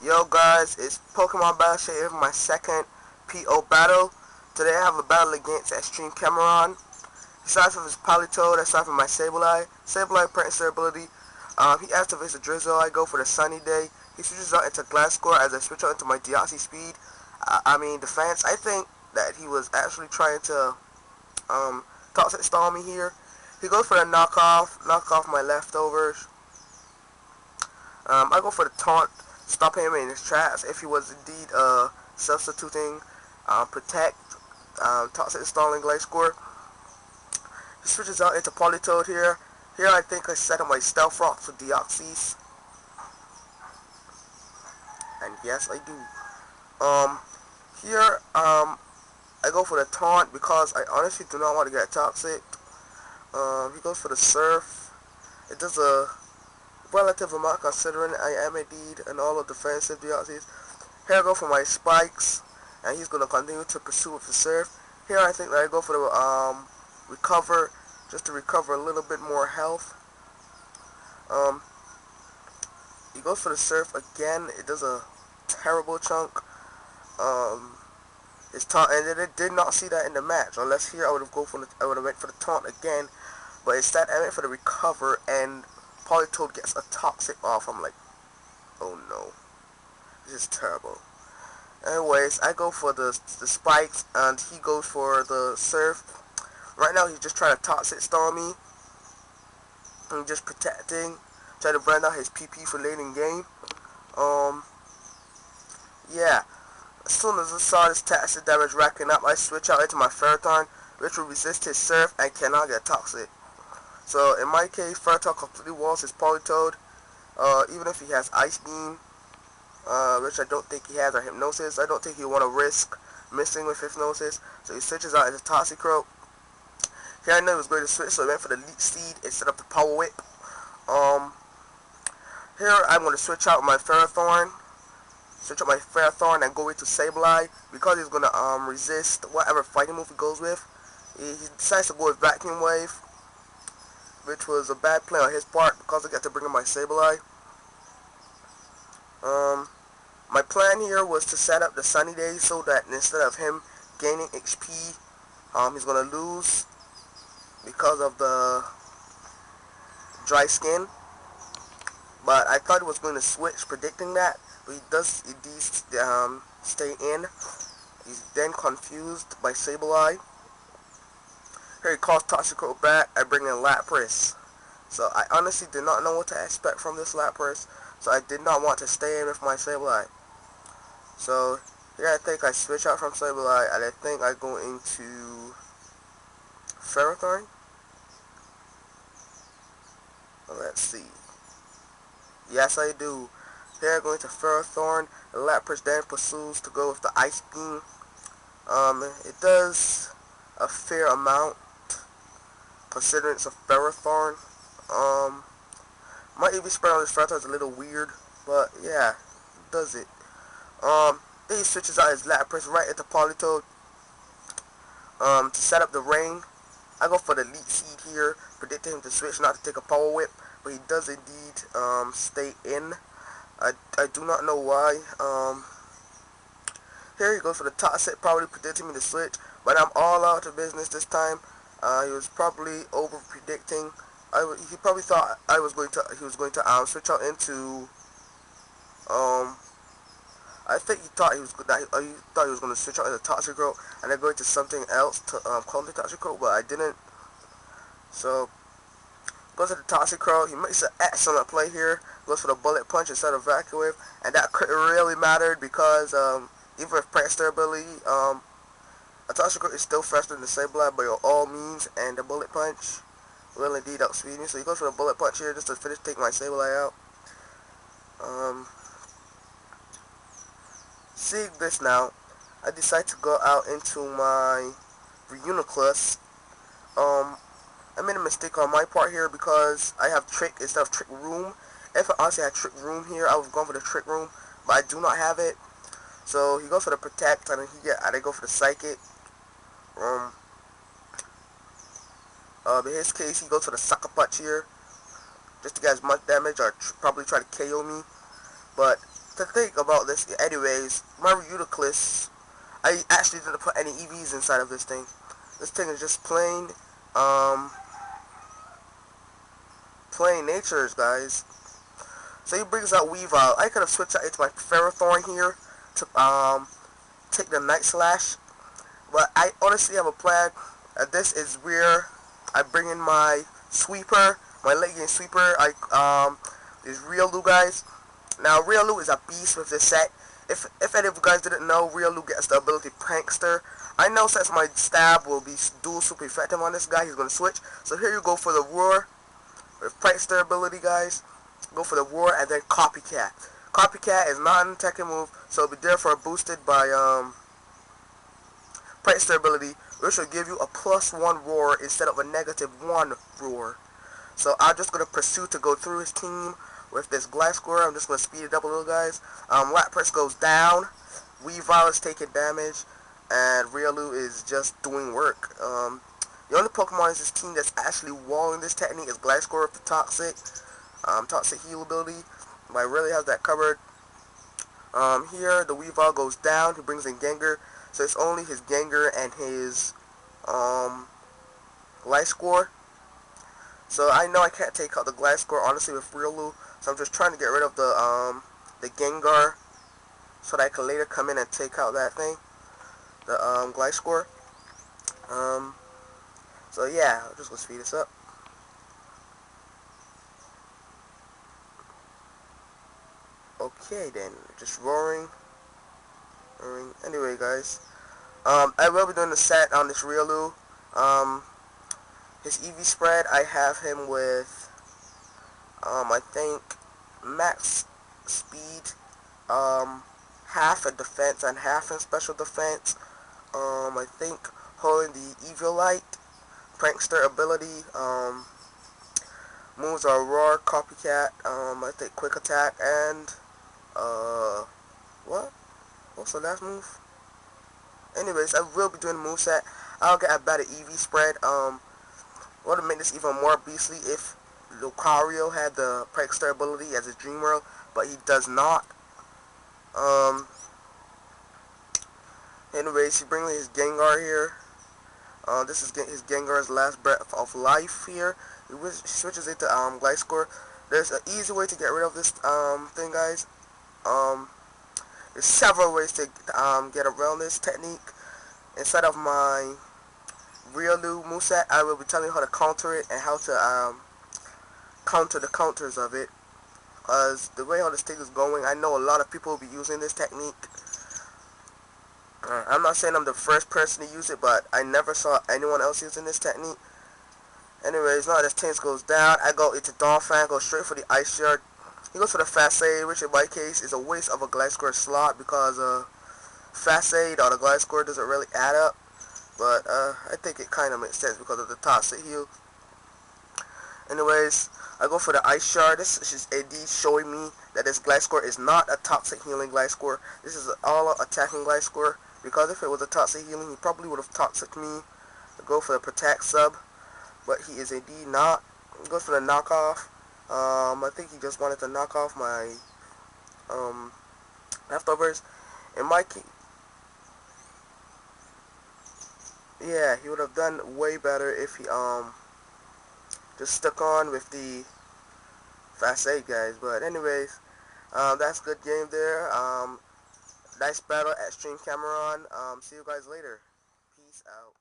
Yo guys, it's Pokemon Battleship here for my second PO battle. Today I have a battle against Extreme Cameron. He starts with his Politoed, I start with my Sableye. Sableye practice their ability. He activates the Drizzle, I go for the Sunny Day. He switches out into Glass Score as I switch out into my Deoxys Speed. Defense. I think that he was actually trying to Toxic stall me here. He goes for the knock off my leftovers. I go for the taunt, stop him in his tracks if he was indeed substituting protect, toxic stalling Glaze Score. He switches out into Politoed here. Here I think I set up my Stealth Rock for Deoxys. And yes I do. Here I go for the taunt because I honestly do not want to get toxic. He goes for the Surf. It does a relative amount considering I am indeed an all of defensive Deoxys. Here I go for my Spikes, and he's gonna continue to pursue with the Surf. Here I think that I go for the recover, just to recover a little bit more health. He goes for the Surf again. It does a terrible chunk. His taunt, and I did not see that in the match. Unless here I would have went for the taunt again, but instead I went for the recover, and Politoed gets a toxic off. I'm like, oh no, this is terrible. Anyways, I go for the Spikes, and he goes for the Surf. Right now he's just trying to toxic stall me. I'm just protecting, trying to brand out his PP for late in game. Yeah. As soon as I saw this toxic damage racking up, I switch out into my Ferrothorn, which will resist his Surf and cannot get toxic. So in my case, Ferrothorn completely walls his Politoed, even if he has Ice Beam, which I don't think he has, or Hypnosis. I don't think he'll want to risk missing with Hypnosis, so he switches out into Toxicroak. Here I know he was going to switch, so I went for the Leech Seed instead of the Power Whip. Here I'm going to switch out my Ferrothorn. Switch up my Ferrothorn and go into Sableye because he's gonna resist whatever fighting move he goes with. He decides to go with Vacuum Wave, which was a bad play on his part because I got to bring in my Sableye. My plan here was to set up the Sunny Day so that instead of him gaining HP, he's gonna lose because of the dry skin. But I thought he was going to switch, predicting that. But he does indeed stay in. He's then confused by Sableye. Here he calls Toxicroak back. I bring in Lapras. So I honestly did not know what to expect from this Lapras. So I did not want to stay in with my Sableye. So here I think I switch out from Sableye, and I think I go into Ferrothorn. Let's see. Yes, I do. Here, going to Ferrothorn. The Lapras then pursues to go with the Ice Beam. It does a fair amount, considering it's a Ferrothorn. My EV spread on this Ferrothorn is a little weird, but yeah, it does it. Then he switches out his Lapras right into Politoed to set up the rain. I go for the Leech Seed here, predicting him to switch, not to take a Power Whip. But he does indeed stay in. I do not know why. Here he goes for the Toxic, probably predicting me to switch, but I'm all out of business this time. He was probably over predicting. He probably thought he was going to switch out into. I think he thought he was going to switch out into Toxicroak and then go into something else to counter Toxicroak, but I didn't. So. Goes to the Toxicroak. He makes an excellent play here. Goes for the Bullet Punch instead of Vacuum Wave, and that really mattered because even with practice their ability, a Toxicroak is still faster than the Sableye by all means, and the Bullet Punch will indeed outspeed me. So he goes for the Bullet Punch here just to take my Sableye out. Seeing this now, I decide to go out into my Reuniclus. I made a mistake on my part here because I have Trick instead of Trick Room. If I honestly had Trick Room here, I was going for the Trick Room, but I do not have it. So he goes for the Protect, and I go for the Psychic. In his case, he goes for the Sucker Punch here, just to get as much damage, or probably try to KO me. But to think about this, anyways, my Riolu, I actually didn't put any EVs inside of this thing. This thing is just plain natures, guys. So he brings out Weavile. I could have switched out into my Ferrothorn here to take the Night Slash, but I honestly have a plan. This is where I bring in my Sweeper, my late game Sweeper. Is Riolu, guys. Now Riolu is a beast with this set. If any of you guys didn't know, Riolu gets the ability Prankster. I know since my stab will be dual super effective on this guy, he's gonna switch. So here you go for the Roar with Prankster ability, guys. Go for the Roar and then Copycat. Copycat is not an attacking move, so it'll be therefore boosted by Prankster ability, which will give you a +1 Roar instead of a -1 Roar. So I'm just gonna pursue to go through his team with this Gliscor. I'm just gonna speed it up a little, guys. Lapras goes down, Weavile is taking damage, and Riolu is just doing work. The only Pokemon in this team that's actually walling this technique is Gliscor with the Toxic Heal ability, but I really have that covered. Here the Weavile goes down, he brings in Gengar, so it's only his Gengar and his Gliscor. So I know I can't take out the Gliscor honestly with Riolu, so I'm just trying to get rid of the Gengar so that I can later come in and take out that thing, the Gliscor. So yeah, I'm just gonna speed this up. Okay then, just roaring. Anyway, guys, I will be doing the set on this Riolu. His EV spread, I have him with, I think, max speed, half in defense and half in special defense. I think holding the Eviolite, Prankster ability, moves are Roar, Copycat, I think Quick Attack, and, what's the last move? Anyways, I will be doing MoveSet. I'll get a better EV spread. Would have made this even more beastly if Lucario had the Prankster ability as his Dream World, but he does not. Anyways, he brings his Gengar here. This is his Gengar's last breath of life here. He switches it to Gliscor. There's an easy way to get rid of this thing, guys. There's several ways to get around this technique. Instead of my Riolu moveset, I will be telling you how to counter it and how to counter the counters of it. Because the way how this thing is going, I know a lot of people will be using this technique. I'm not saying I'm the first person to use it, but I never saw anyone else using this technique. Anyways, now this Tanks goes down, I go into Donphan, go straight for the Ice Shard. He goes for the Fast Aid, which in my case is a waste of a Gliscor slot because Fast Aid or the Gliscor doesn't really add up. But I think it kind of makes sense because of the Toxic Heal. Anyways, I go for the Ice Shard. This is indeed showing me that this Gliscor is not a Toxic Healing Gliscor. This is an all-out attacking Gliscor. Because if it was a Toxic Healing, he probably would have Toxic me to go for the Protect sub. But he is indeed not. He goes for the knockoff. I think he just wanted to knock off my leftovers. In my case, yeah, he would have done way better if he just stuck on with the Fast Aid, guys. But anyways, that's good game there. Nice battle at Stream Cameron. See you guys later. Peace out.